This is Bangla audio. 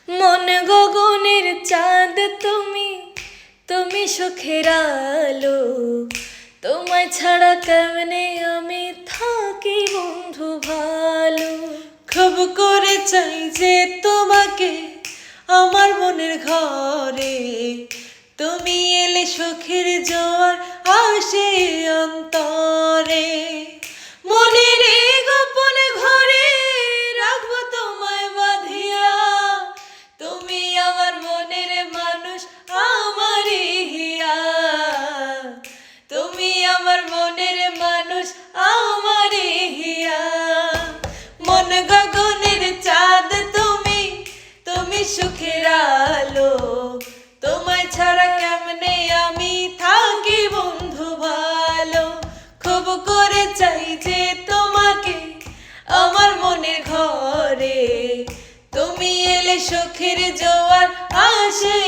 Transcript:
মন গগনের চাঁদ তুমি, তুমি সুখের আলো। তোমায় ছাড়া কেমনে আমি থাকি বন্ধু ভালো। খুব করে চাই যে তোমাকে আমার মনের ঘরে, তুমি এলে সুখের জোয়ার আসে অন্তরে। মনের এই গোপন ঘরে রাখবো তোমায় বাঁধিয়া, তুমি আমার মনের মানুষ আমারই হিয়া, তুমি আমার মনের মানুষ আমারই হিয়া। মন গগনের চাঁদ তুমি, তুমি সুখের আলো। তোমায় ছাড়া কেমনে আমি থাকি বন্ধু ভালো। খুব করে চাই যে তোমাকে আমার মনের ঘরে, তুমি এলে সুখের জোয়ার আসে